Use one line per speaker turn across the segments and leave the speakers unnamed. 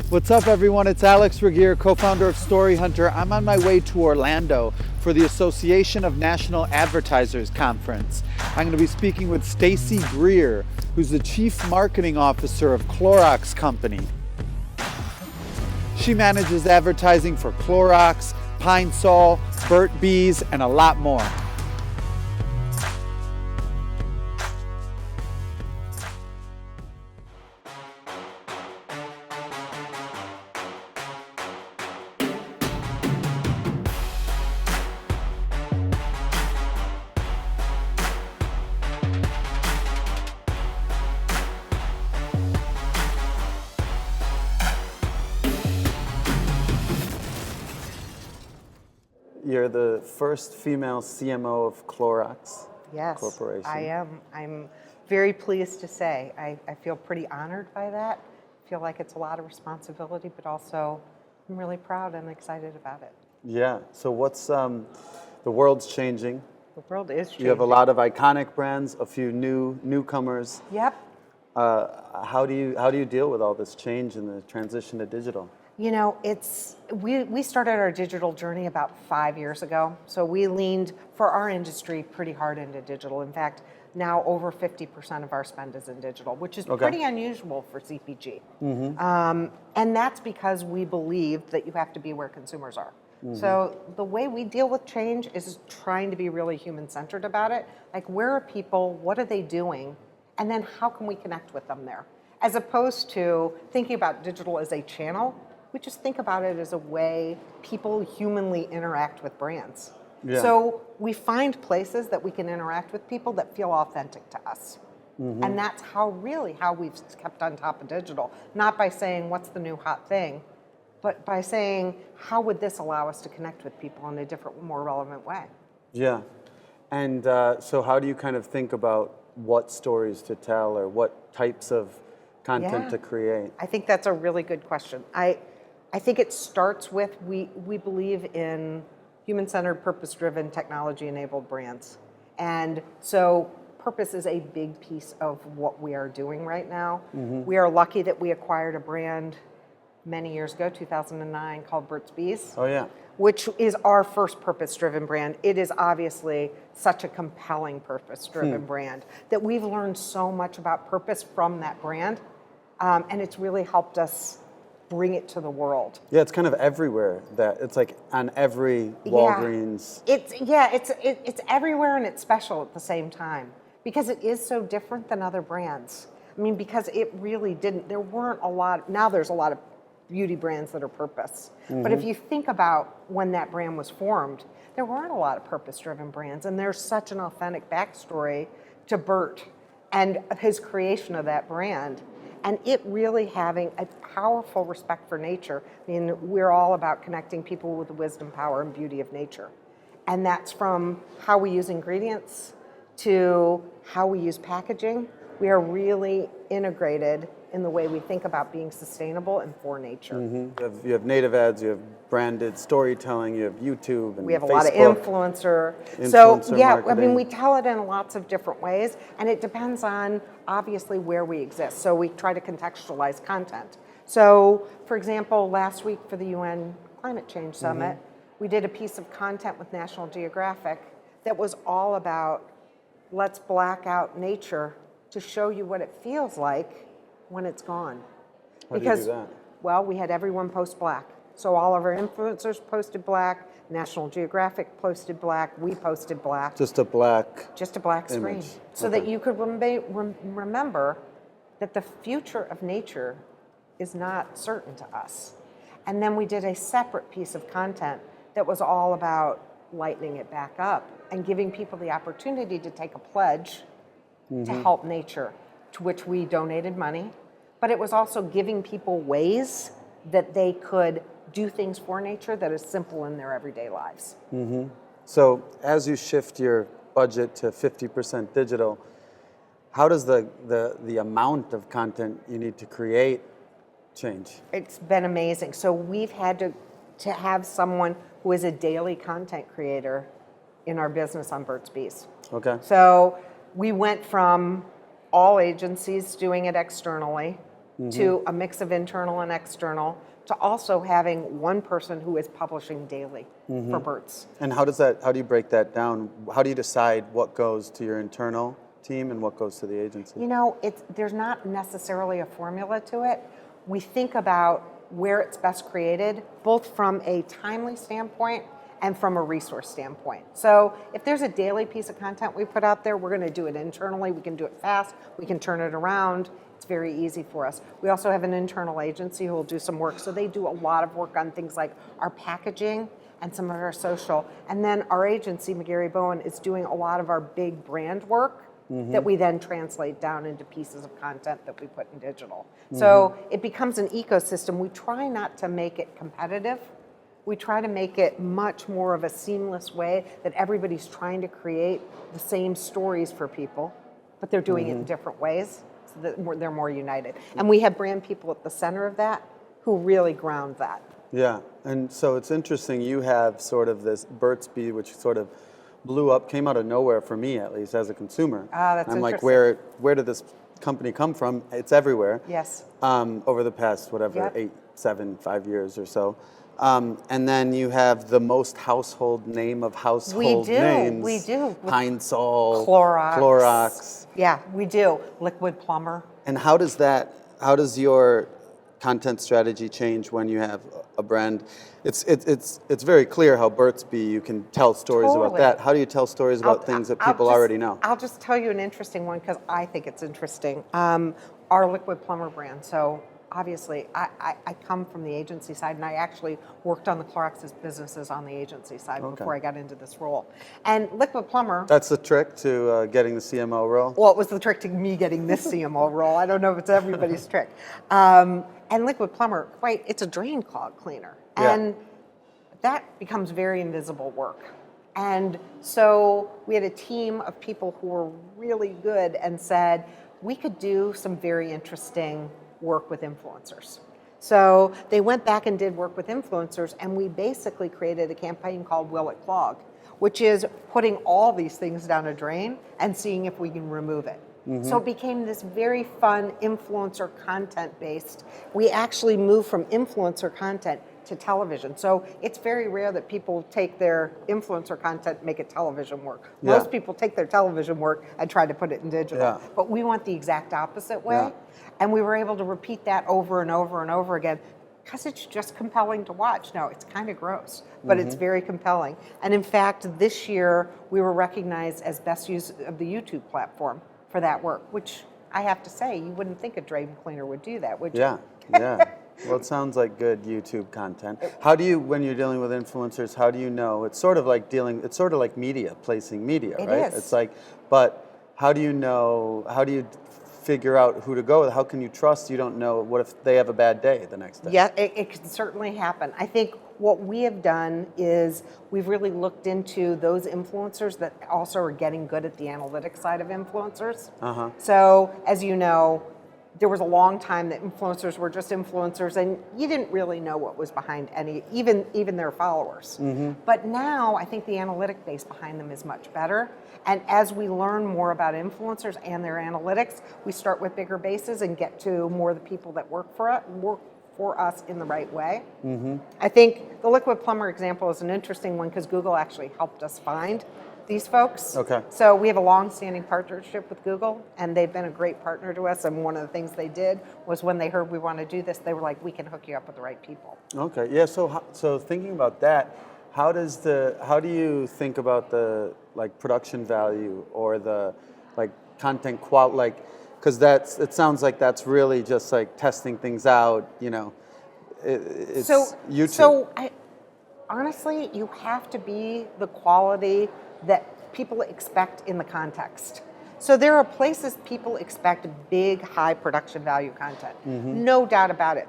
What's up, everyone? It's Alex Ragir, co-founder of Storyhunter. I'm on my way to Orlando for the Association of National Advertisers Conference. I'm going to be speaking with Stacey Grier, who's the Chief Marketing Officer of Clorox Company. She manages advertising for Clorox, Pine Sol, Burt Bees, and a lot more. You're the first female CMO of Clorox Corporation.
Yes, I am. I'm very pleased to say. I feel pretty honored by that. I feel like it's a lot of responsibility, but also I'm really proud and excited about it.
Yeah, so what's, the world's changing.
The world is changing.
You have a lot of iconic brands, a few newcomers.
Yep.
How do you deal with all this change and the transition to digital?
You know, we started our digital journey about 5 years ago. So we leaned, for our industry, pretty hard into digital. In fact, now over 50% of our spend is in digital, which is pretty unusual for CPG. Mm-hmm. And that's because we believe that you have to be where consumers are. Mm-hmm. So the way we deal with change is trying to be really human-centered about it. Like, where are people? What are they doing? And then how can we connect with them there? As opposed to thinking about digital as a channel, we just think about it as a way people humanly interact with brands. Yeah. So we find places that we can interact with people that feel authentic to us. Mm-hmm. And that's how we've kept on top of digital. Not by saying, what's the new hot thing? But by saying, how would this allow us to connect with people in a different, more relevant way? Yeah.
And so how do you kind of think about what stories to tell or what types of content to create?
I think that's a really good question. I think it starts with, we believe in human-centered, purpose-driven, technology-enabled brands. And so purpose is a big piece of what we are doing right now. Mm-hmm. We are lucky that we acquired a brand many years ago, 2009, called Burt's Bees.
Oh, yeah.
Which is our first purpose-driven brand. It is obviously such a compelling purpose-driven brand that we've learned so much about purpose from that brand. And it's really helped us bring it to the world.
Yeah, it's kind of everywhere. That it's like on every Walgreens.
It's everywhere, and it's special at the same time because it is so different than other brands. I mean, because it really didn't. There weren't a lot. Now there's a lot of beauty brands that are purpose. Mm-hmm. But if you think about when that brand was formed, there weren't a lot of purpose-driven brands, and there's such an authentic backstory to Burt and his creation of that brand. And it really having a powerful respect for nature. I mean, we're all about connecting people with the wisdom, power, and beauty of nature. And that's from how we use ingredients to how we use packaging. We are really integrated in the way we think about being sustainable and for nature.
Mm-hmm. You have native ads, you have branded storytelling, you have YouTube, and
we have
Facebook,
a lot of influencer
marketing.
I mean, we tell it in lots of different ways, and it depends on obviously where we exist. So we try to contextualize content. So, for example, last week for the UN Climate Change Summit, we did a piece of content with National Geographic that was all about let's black out nature to show you what it feels like when it's gone.
How do you do that?
Well, we had everyone post black. So all of our influencers posted black, National Geographic posted black, we posted black.
Just a black
screen. So that you could remember that the future of nature is not certain to us. And then we did a separate piece of content that was all about lightening it back up and giving people the opportunity to take a pledge to help nature, to which we donated money, but it was also giving people ways that they could do things for nature that is simple in their everyday lives.
Mm-hmm. So as you shift your budget to 50% digital, how does the amount of content you need to create change?
It's been amazing. So we've had to have someone who is a daily content creator in our business on Burt's Bees.
Okay.
So we went from all agencies doing it externally to a mix of internal and external, to also having one person who is publishing daily for Burt's.
And how do you break that down? How do you decide what goes to your internal team and what goes to the agency?
You know, there's not necessarily a formula to it. We think about where it's best created, both from a timely standpoint and from a resource standpoint. So if there's a daily piece of content we put out there, we're going to do it internally. We can do it fast. We can turn it around. It's very easy for us. We also have an internal agency who will do some work. So they do a lot of work on things like our packaging and some of our social. And then our agency, McGarry Bowen, is doing a lot of our big brand work that we then translate down into pieces of content that we put in digital. So it becomes an ecosystem. We try not to make it competitive. We try to make it much more of a seamless way that everybody's trying to create the same stories for people, but they're doing it in different ways so that they're more united. And we have brand people at the center of that who really ground that.
Yeah, and so it's interesting, you have sort of this Burt's Bee, which sort of blew up, came out of nowhere for me, at least as a consumer.
That's
I'm like,
interesting.
where did this company come from? It's everywhere.
Yes.
Over the past, whatever, 5 years or so. And then you have the most household name of household names.
We do.
Pine Sol,
Clorox. Yeah, we do. Liquid Plumber.
And how does your content strategy change when you have a brand? It's very clear how Burt's Bee, you can tell stories about that. How do you tell stories about things that people already know?
I'll just tell you an interesting one because I think it's interesting. Our Liquid Plumber brand. So obviously, I come from the agency side, and I actually worked on the Clorox's businesses on the agency side before I got into this role. And Liquid Plumber...
That's the trick to getting the CMO role?
Well, it was the trick to me getting this CMO role. I don't know if it's everybody's trick. And Liquid Plumber, it's a drain clog cleaner. And that becomes very invisible work. And so we had a team of people who were really good and said, we could do some very interesting work with influencers. So they went back and did work with influencers, and we basically created a campaign called Will It Clog, which is putting all these things down a drain and seeing if we can remove it. So it became this very fun influencer content based. We actually moved from influencer content to television. So it's very rare that people take their influencer content and make it television work. Most people take their television work and try to put it in digital. But we went the exact opposite way. And we were able to repeat that over and over and over again because it's just compelling to watch. Now, it's kind of gross, but it's very compelling. And in fact, this year, we were recognized as best use of the YouTube platform for that work, which I have to say, you wouldn't think a drain cleaner would do that, would you?
Yeah. Well, it sounds like good YouTube content. How do you, when you're dealing with influencers, how do you know? It's sort of like media, placing media, right?
It is.
It's like, but how do you know, how do you figure out who to go with? How can you trust? You don't know. What if they have a bad day the next day?
Yeah, it can certainly happen. I think what we have done is we've really looked into those influencers that also are getting good at the analytics side of influencers. So, as you know, there was a long time that influencers were just influencers, and you didn't really know what was behind any, even their followers. But now I think the analytic base behind them is much better. And as we learn more about influencers and their analytics, we start with bigger bases and get to more of the people that work for us in the right way. I think the Liquid Plumber example is an interesting one because Google actually helped us find these folks. So we have a long-standing partnership with Google, and they've been a great partner to us. And one of the things they did was when they heard we want to do this, they were like, "We can hook you up with the right people."
Yeah. So thinking about that, how do you think about the production value or the content quality? Because it sounds like that's really just testing things out. It's YouTube.
So honestly, you have to be the quality that people expect in the context. So there are places people expect big, high production value content. No doubt about it.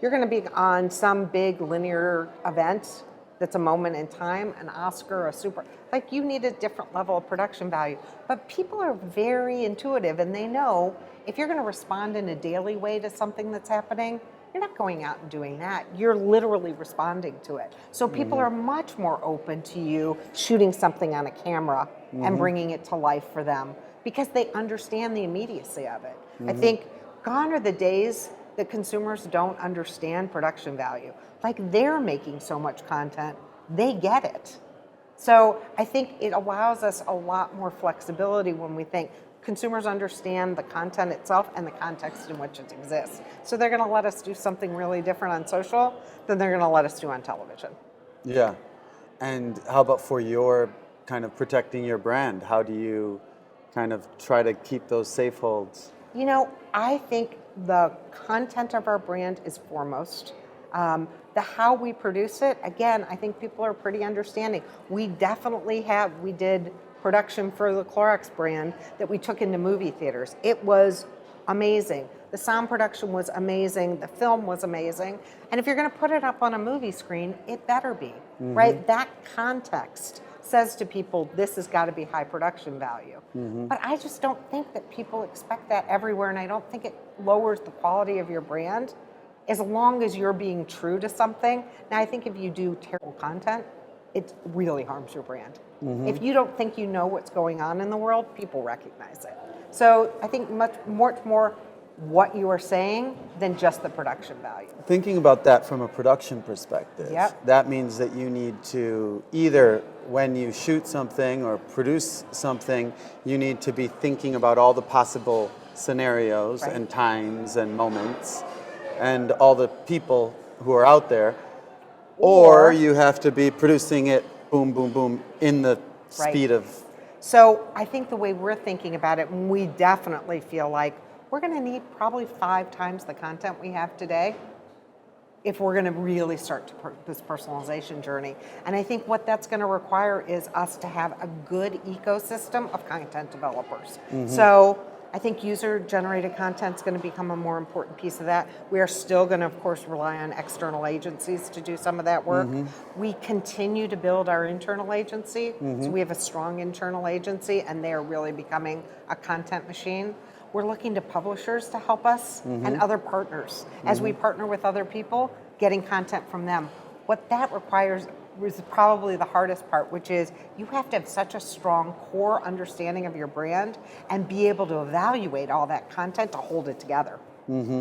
You're going to be on some big linear event that's a moment in time, an Oscar, a Super. You need a different level of production value. But people are very intuitive, and they know if you're going to respond in a daily way to something that's happening, you're not going out and doing that. You're literally responding to it. So people are much more open to you shooting something on a camera and bringing it to life for them because they understand the immediacy of it. I think Gone are the days that consumers don't understand production value. Like, they're making so much content, they get it. So I think it allows us a lot more flexibility when we think consumers understand the content itself and the context in which it exists. So they're going to let us do something really different on social than they're going to let us do on television.
Yeah. And how about for your kind of protecting your brand? How do you kind of try to keep those safe holds?
You know, I think the content of our brand is foremost. The how we produce it, again, I think people are pretty understanding. We did production for the Clorox brand that we took into movie theaters. It was amazing. The sound production was amazing. The film was amazing. And if you're going to put it up on a movie screen, it better be, right? That context says to people, this has got to be high production value. But I just don't think that people expect that everywhere, and I don't think it lowers the quality of your brand as long as you're being true to something. Now, I think if you do terrible content, it really harms your brand. If you don't think you know what's going on in the world, people recognize it. So I think much more what you are saying than just the production value.
Thinking about that from a production perspective, that means that you need to either, when you shoot something or produce something, you need to be thinking about all the possible scenarios and times and moments and all the people who are out there, or you have to be producing it boom, boom, boom in the speed of.
So I think the way we're thinking about it, we definitely feel like we're going to need probably 5 times the content we have today if we're going to really start this personalization journey. And I think what that's going to require is us to have a good ecosystem of content developers. So I think user-generated content is going to become a more important piece of that. We are still going to, of course, rely on external agencies to do some of that work. We continue to build our internal agency. So we have a strong internal agency, and they are really becoming a content machine. We're looking to publishers to help us and other partners. As we partner with other people, getting content from them. What that requires is probably the hardest part, which is you have to have such a strong core understanding of your brand and be able to evaluate all that content to hold it together.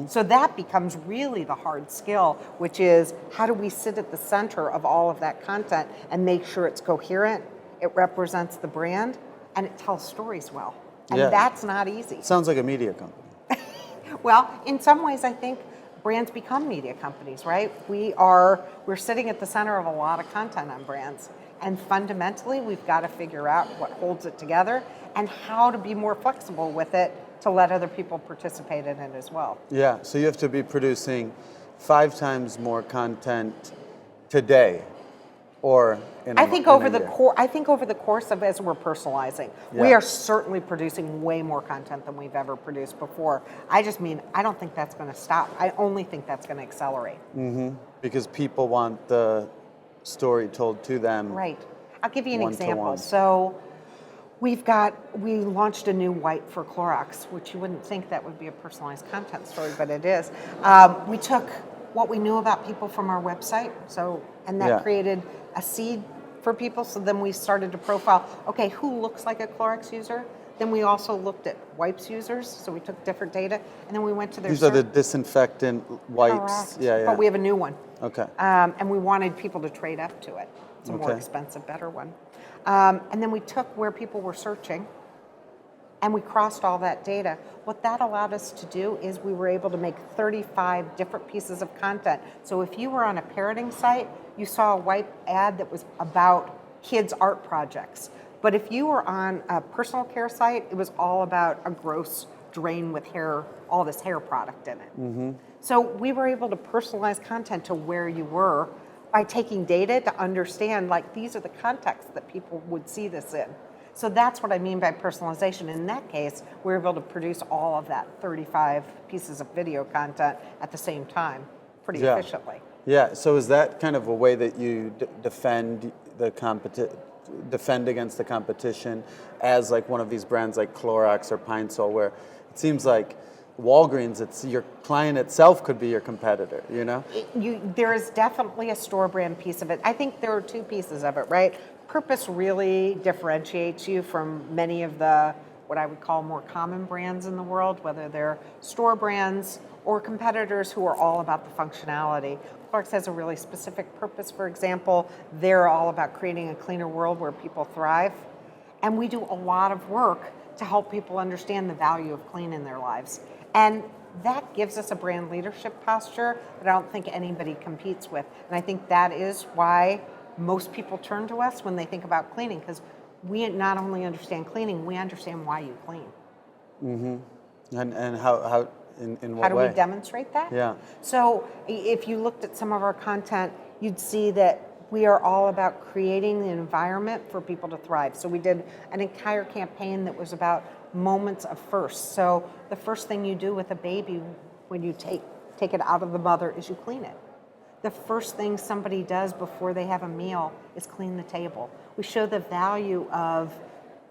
So that becomes really the hard skill, which is how do we sit at the center of all of that content and make sure it's coherent, it represents the brand, and it tells stories well. And that's not easy.
Sounds like a media company.
Well, in some ways, I think brands become media companies, right? We're sitting at the center of a lot of content on brands. And fundamentally, we've got to figure out what holds it together and how to be more flexible with it to let other people participate in it as well.
Yeah, so you have to be producing 5 times more content today, or
I think over the course of as we're personalizing, we are certainly producing way more content than we've ever produced before. I don't think that's going to stop. I only think that's going to accelerate.
Because people want the story told to them.
Right. I'll give you an example. So we launched a new wipe for Clorox, which you wouldn't think that would be a personalized content story, but it is. We took what we knew about people from our website, and that created a seed for people. So then we started to profile, okay, who looks like a Clorox user? Then we also looked at wipes users, so we took different data, and then we went to their.
These are the disinfectant wipes.
Correct. But we have a new one.
Okay.
And we wanted people to trade up to it. It's a more expensive, better one. And then we took where people were searching, and we crossed all that data. What that allowed us to do is we were able to make 35 different pieces of content. So if you were on a parenting site, you saw a wipe ad that was about kids' art projects. But if you were on a personal care site, it was all about a gross drain with hair, all this hair product in it. So we were able to personalize content to where you were by taking data to understand, like, these are the contexts that people would see this in. So that's what I mean by personalization. In that case, we were able to produce all of that 35 pieces of video content at the same time pretty efficiently.
Yeah, so is that kind of a way that you defend against the competition as like one of these brands like Clorox or Pine Sol, where it seems like Walgreens, it's your client itself could be your competitor, you know?
There is definitely a store brand piece of it. I think there are 2 pieces of it, right? Purpose really differentiates you from many of the what I would call more common brands in the world, whether they're store brands or competitors who are all about the functionality. Clorox has a really specific purpose. For example, they're all about creating a cleaner world where people thrive. And we do a lot of work to help people understand the value of clean in their lives. And that gives us a brand leadership posture that I don't think anybody competes with. And I think that is why most people turn to us when they think about cleaning, because we not only understand cleaning, we understand why you clean.
Mm-hmm. And how in what way?
How do we demonstrate that?
Yeah.
So if you looked at some of our content, you'd see that we are all about creating the environment for people to thrive. So we did an entire campaign that was about moments of first. So the first thing you do with a baby when you take it out of the mother is you clean it. The first thing somebody does before they have a meal is clean the table. We show the value of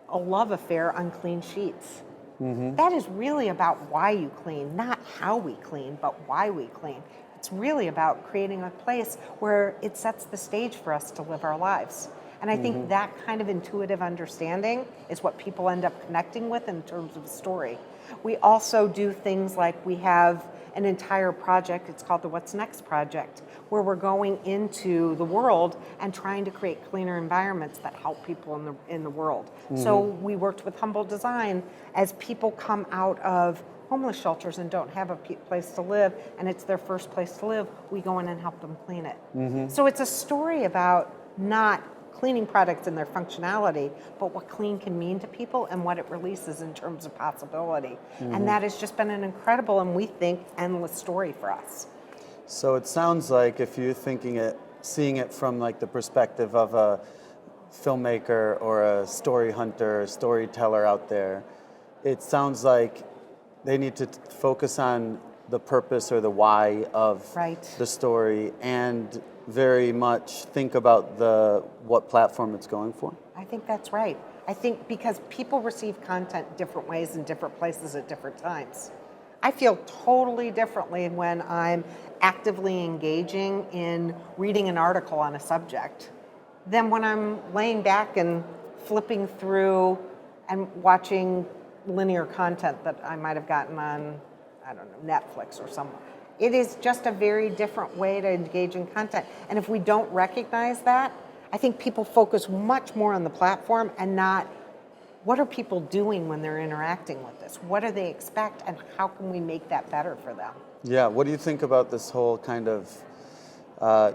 a love affair on clean sheets. Mm-hmm. That is really about why you clean, not how we clean, but why we clean. It's really about creating a place where it sets the stage for us to live our lives. And I think that kind of intuitive understanding is what people end up connecting with in terms of a story. We also do things like we have an entire project, it's called the What's Next Project, where we're going into the world and trying to create cleaner environments that help people in the world. So we worked with Humble Design as people come out of homeless shelters and don't have a place to live, and it's their first place to live, we go in and help them clean it. So it's a story about not cleaning products and their functionality, but what clean can mean to people and what it releases in terms of possibility. And that has just been an incredible, and we think, endless story for us.
So it sounds like if you're seeing it from like the perspective of a filmmaker or a story hunter, storyteller out there, it sounds like they need to focus on the purpose or the why of the story and very much think about what platform it's going for.
I think that's right. I think because people receive content different ways in different places at different times. I feel totally differently when I'm actively engaging in reading an article on a subject than when I'm laying back and flipping through and watching linear content that I might have gotten on, I don't know, Netflix or somewhere. It is just a very different way to engage in content. And if we don't recognize that, I think people focus much more on the platform and not what are people doing when they're interacting with this? What do they expect and how can we make that better for them?
Yeah, what do you think about this whole kind of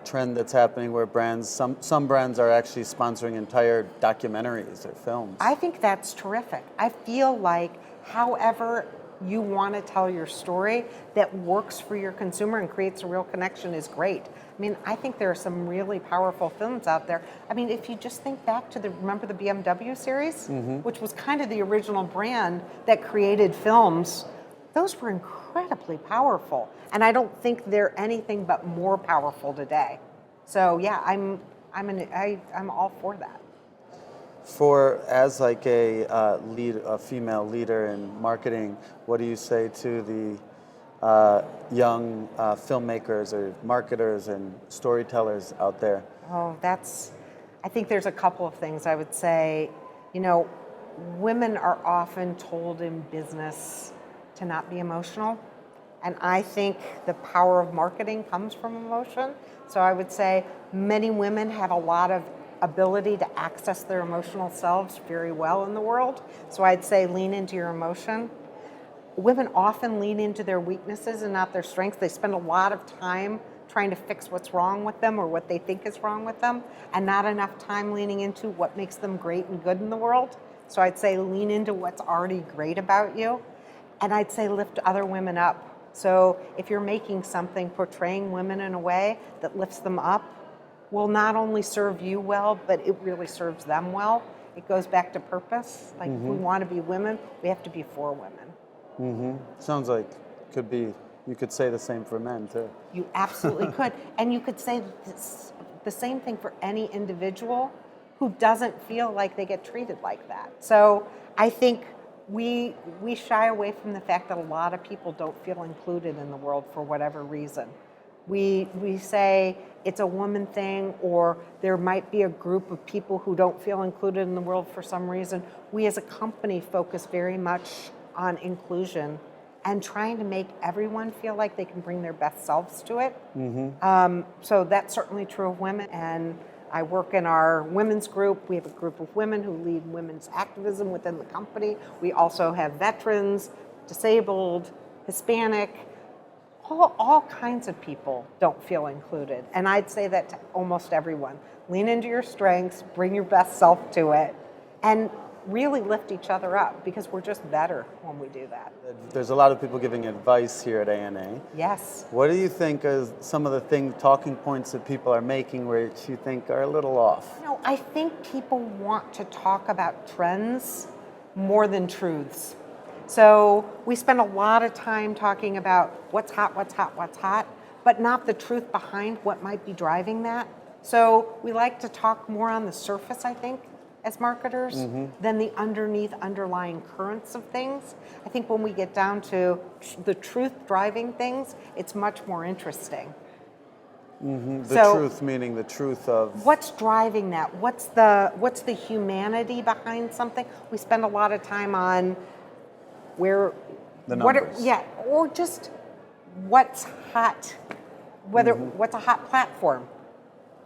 trend that's happening where some brands are actually sponsoring entire documentaries or films?
I think that's terrific. I feel like however you want to tell your story that works for your consumer and creates a real connection is great. I mean, I think there are some really powerful films out there. I mean, if you just think back to remember the BMW series, which was kind of the original brand that created films, those were incredibly powerful. And I don't think they're anything but more powerful today. So yeah, I'm all for that.
As like a female leader in marketing, what do you say to the young filmmakers or marketers and storytellers out there?
Oh, I think there's a couple of things I would say. You know, women are often told in business to not be emotional. And I think the power of marketing comes from emotion. So I would say many women have a lot of ability to access their emotional selves very well in the world. So I'd say lean into your emotion. Women often lean into their weaknesses and not their strengths. They spend a lot of time trying to fix what's wrong with them or what they think is wrong with them, and not enough time leaning into what makes them great and good in the world. So I'd say lean into what's already great about you. And I'd say lift other women up. So if you're making something portraying women in a way that lifts them up, will not only serve you well, but it really serves them well. It goes back to purpose. Like if we want to be women, we have to be for women.
Sounds like you could say the same for men too.
You absolutely could. And you could say the same thing for any individual who doesn't feel like they get treated like that. So I think we shy away from the fact that a lot of people don't feel included in the world for whatever reason. We say it's a woman thing, or there might be a group of people who don't feel included in the world for some reason. We as a company focus very much on inclusion and trying to make everyone feel like they can bring their best selves to it. So that's certainly true of women. And I work in our women's group. We have a group of women who lead women's activism within the company. We also have veterans, disabled, Hispanic, all kinds of people don't feel included. And I'd say that to almost everyone. Lean into your strengths, bring your best self to it, and really lift each other up, because we're just better when we do that.
There's a lot of people giving advice here at ANA.
Yes.
What do you think are some of the talking points that people are making which you think are a little off?
I think people want to talk about trends more than truths. So we spend a lot of time talking about what's hot, but not the truth behind what might be driving that. So we like to talk more on the surface, I think, as marketers, than the underlying currents of things. I think when we get down to the truth driving things, it's much more interesting.
The truth meaning the truth of
what's driving that. What's the humanity behind something? We spend a lot of time on where
the numbers.
Or just what's hot. What's a hot platform?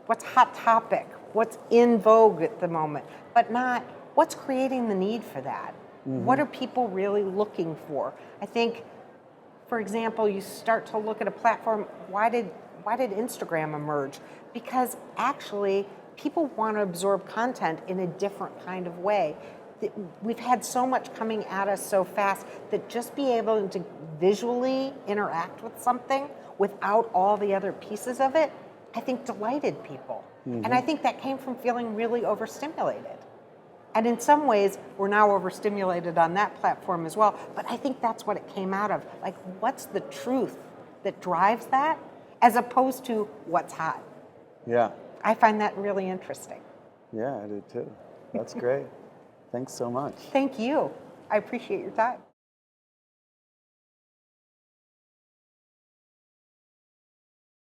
What's a hot topic? What's in vogue at the moment? But not what's creating the need for that. What are people really looking for? I think, for example, you start to look at a platform. Why did Instagram emerge? Because actually people want to absorb content in a different kind of way. We've had so much coming at us so fast that just be able to visually interact with something without all the other pieces of it, I think delighted people. And I think that came from feeling really overstimulated. And in some ways, we're now overstimulated on that platform as well. But I think that's what it came out of. Like, what's the truth that drives that, as opposed to what's hot?
Yeah.
I find that really interesting.
Yeah, I do too. That's great. Thanks so much.
Thank you. I appreciate your time.